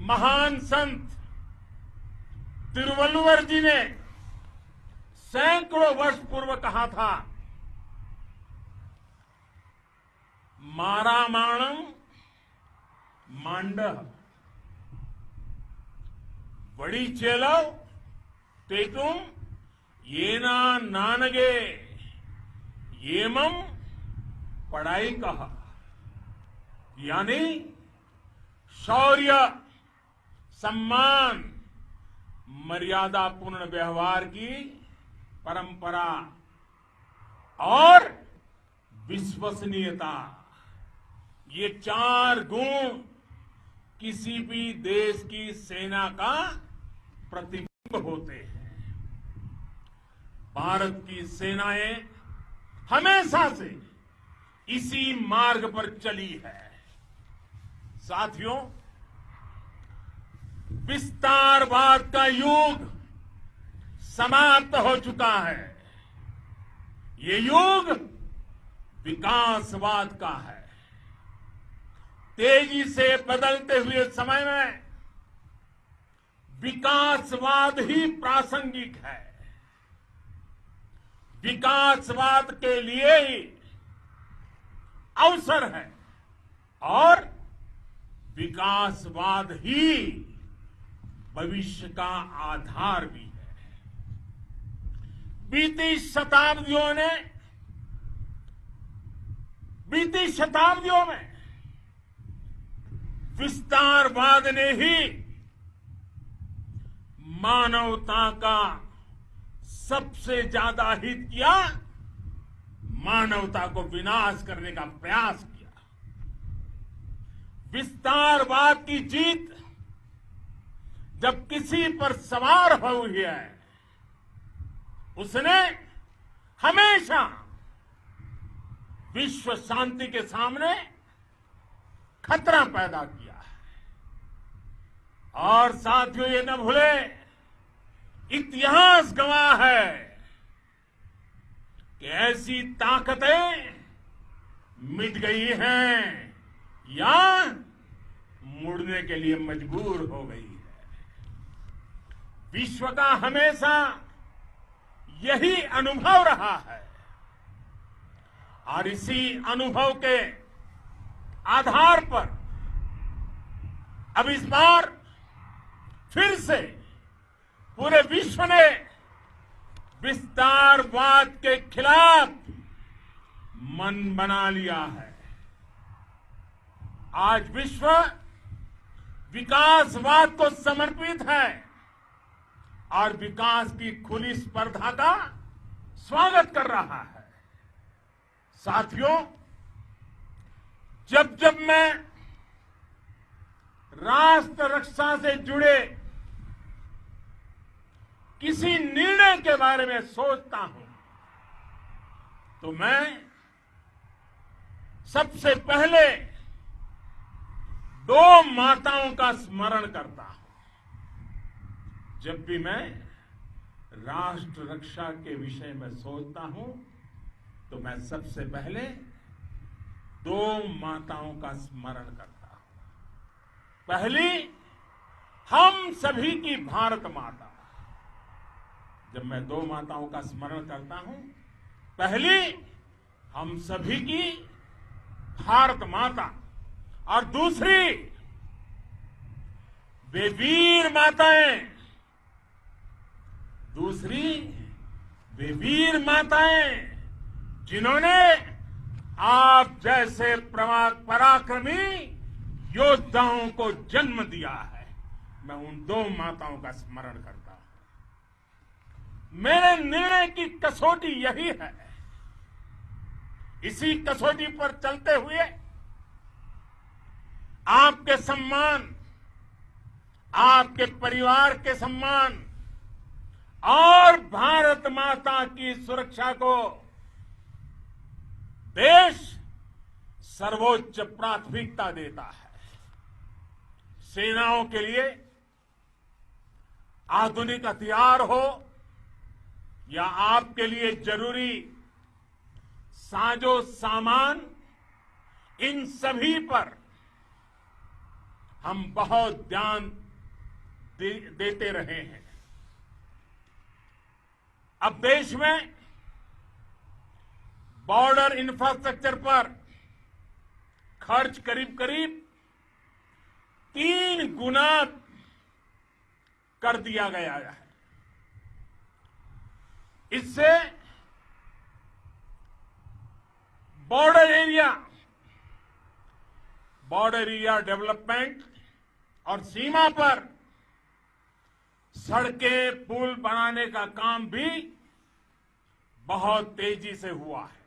महान संत तिरुवल्लुवर जी ने सैकड़ों वर्ष पूर्व कहा था, मारामाणम मांडह बड़ी चेलव तेतुम येना नानगे येमम पढ़ाई कहा। यानी शौर्य, सम्मान, मर्यादापूर्ण व्यवहार की परंपरा और विश्वसनीयता, ये चार गुण किसी भी देश की सेना का प्रतिबिंब होते हैं। भारत की सेनाएं हमेशा से इसी मार्ग पर चली है। साथियों, विस्तारवाद का युग समाप्त हो चुका है। ये युग विकासवाद का है। तेजी से बदलते हुए समय में विकासवाद ही प्रासंगिक है। विकासवाद के लिए ही अवसर है और विकासवाद ही भविष्य का आधार भी है। बीती शताब्दियों में विस्तारवाद ने ही मानवता का सबसे ज्यादा हित किया, मानवता को विनाश करने का प्रयास किया। विस्तारवाद की जीत जब किसी पर सवार हुई है, उसने हमेशा विश्व शांति के सामने खतरा पैदा किया है। और साथियों, ये न भूले, इतिहास गवाह है कि ऐसी ताकतें मिट गई हैं या मुड़ने के लिए मजबूर हो गई है। विश्व का हमेशा यही अनुभव रहा है और इसी अनुभव के आधार पर अब इस बार फिर से पूरे विश्व ने विस्तारवाद के खिलाफ मन बना लिया है। आज विश्व विकासवाद को समर्पित है और विकास की खुली स्पर्धा का स्वागत कर रहा है। साथियों, जब जब मैं राष्ट्र रक्षा से जुड़े किसी निर्णय के बारे में सोचता हूं तो मैं सबसे पहले दो माताओं का स्मरण करता हूं। जब भी मैं राष्ट्र रक्षा के विषय में सोचता हूं तो मैं सबसे पहले दो माताओं का स्मरण करता हूं। पहली, हम सभी की भारत माता। जब मैं दो माताओं का स्मरण करता हूं, पहली हम सभी की भारत माता और दूसरी वे वीर माताएं, जिन्होंने आप जैसे पराक्रमी योद्धाओं को जन्म दिया है। मैं उन दो माताओं का स्मरण करता हूं। मेरे निर्णय की कसौटी यही है। इसी कसौटी पर चलते हुए आपके सम्मान, आपके परिवार के सम्मान और भारत माता की सुरक्षा को देश सर्वोच्च प्राथमिकता देता है। सेनाओं के लिए आधुनिक हथियार हो या आपके लिए जरूरी साजो सामान, इन सभी पर हम बहुत ध्यान देते रहे हैं। अब देश में बॉर्डर इंफ्रास्ट्रक्चर पर खर्च करीब करीब 3 गुना कर दिया गया है। इससे बॉर्डर एरिया डेवलपमेंट और सीमा पर सड़कें पुल बनाने का काम भी बहुत तेजी से हुआ है।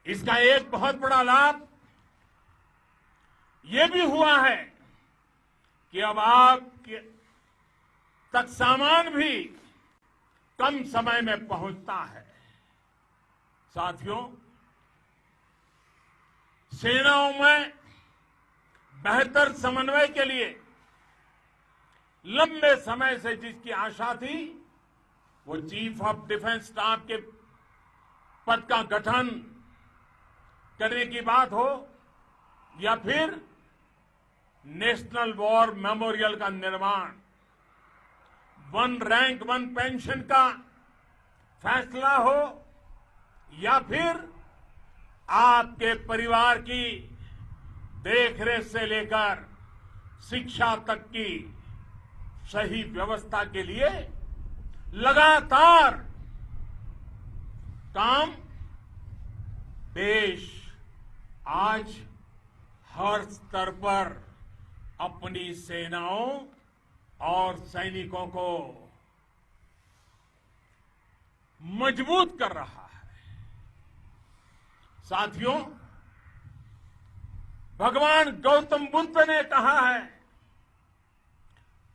इसका एक बहुत बड़ा लाभ ये भी हुआ है कि अब आप तक सामान भी कम समय में पहुंचता है। साथियों, सेनाओं में बेहतर समन्वय के लिए लंबे समय से जिसकी आशा थी, वो चीफ ऑफ डिफेंस स्टाफ के पद का गठन करने की बात हो या फिर नेशनल वॉर मेमोरियल का निर्माण, 1 रैंक 1 पेंशन का फैसला हो या फिर आपके परिवार की देखरेख से लेकर शिक्षा तक की सही व्यवस्था के लिए लगातार काम देश आज हर स्तर पर अपनी सेनाओं और सैनिकों को मजबूत कर रहा है। साथियों, भगवान गौतम बुद्ध ने कहा है,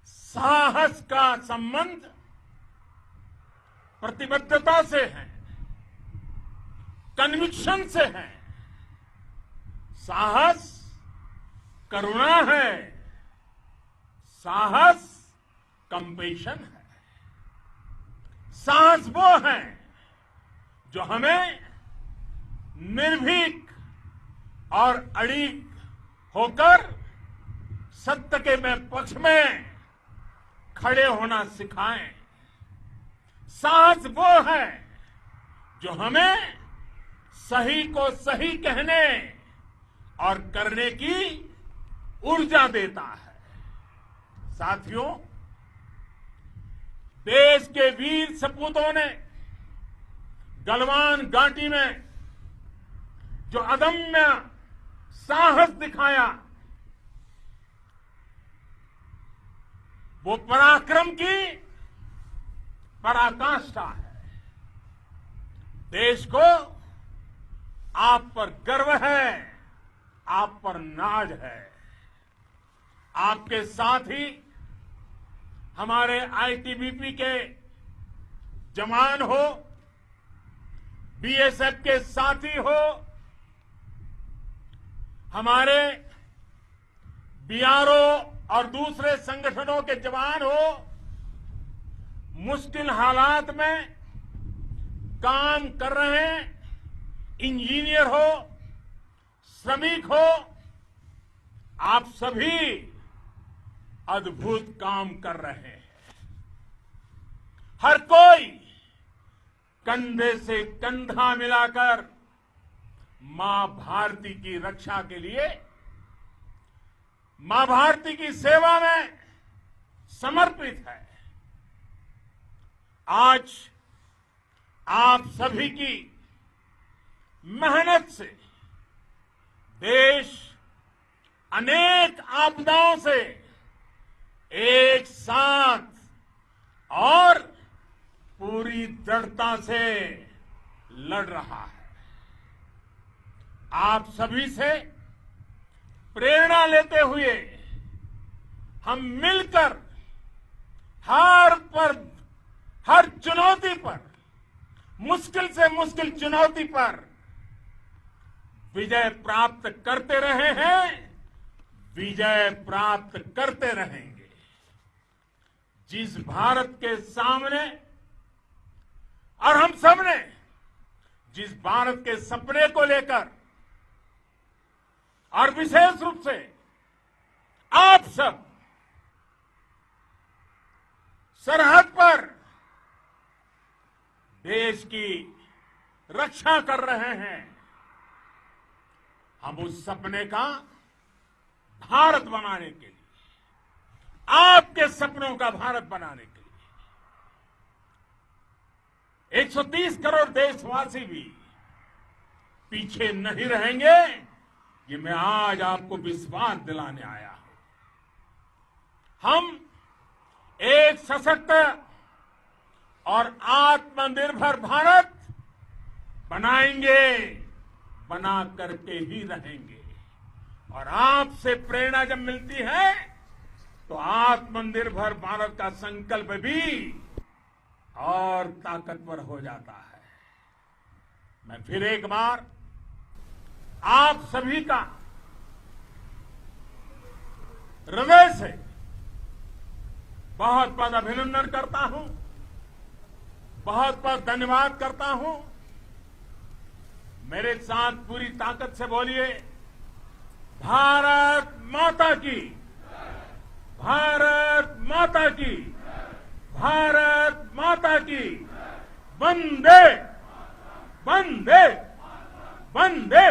साहस का संबंध प्रतिबद्धता से है, कन्विक्शन से है। साहस करुणा है, साहस कंपेशन है। साहस वो है जो हमें निर्भीक और अड़िग होकर सत्य के पक्ष में खड़े होना सिखाएं। साहस वो है जो हमें सही को सही कहने और करने की ऊर्जा देता है। साथियों, देश के वीर सपूतों ने गलवान घाटी में जो अदम्य साहस दिखाया, वो पराक्रम की पराकाष्ठा है। देश को आप पर गर्व है, आप पर नाज है। आपके साथ ही हमारे आईटीबीपी के जवान हो, बीएसएफ के साथी हो, हमारे बीआरओ और दूसरे संगठनों के जवान हो, मुश्किल हालात में काम कर रहे हैं, इंजीनियर हो, श्रमिक हो, आप सभी अद्भुत काम कर रहे हैं। हर कोई कंधे से कंधा मिलाकर मां भारती की रक्षा के लिए, मां भारती की सेवा में समर्पित है। आज आप सभी की मेहनत से देश अनेक आपदाओं से एक साथ और पूरी दृढ़ता से लड़ रहा है। आप सभी से प्रेरणा लेते हुए हम मिलकर हर चुनौती पर, मुश्किल से मुश्किल चुनौती पर विजय प्राप्त करते रहे हैं, विजय प्राप्त करते रहेंगे। जिस भारत के सामने और हम सबने जिस भारत के सपने को लेकर और विशेष रूप से आप सब सरहद पर देश की रक्षा कर रहे हैं। हम उस सपने का भारत बनाने के लिए, आपके सपनों का भारत बनाने के लिए 130 करोड़ देशवासी भी पीछे नहीं रहेंगे, ये मैं आज आपको विश्वास दिलाने आया हूं। हम एक सशक्त और आत्मनिर्भर भारत बनाएंगे, बना करके ही रहेंगे। और आपसे प्रेरणा जब मिलती है तो आत्मनिर्भर भारत का संकल्प भी और ताकतवर हो जाता है। मैं फिर एक बार आप सभी का हृदय से बहुत बहुत अभिनंदन करता हूं, बहुत बहुत धन्यवाद करता हूं। मेरे साथ पूरी ताकत से बोलिए, भारत माता की, भारत माता की, भारत माता की, वंदे वंदे वंदे।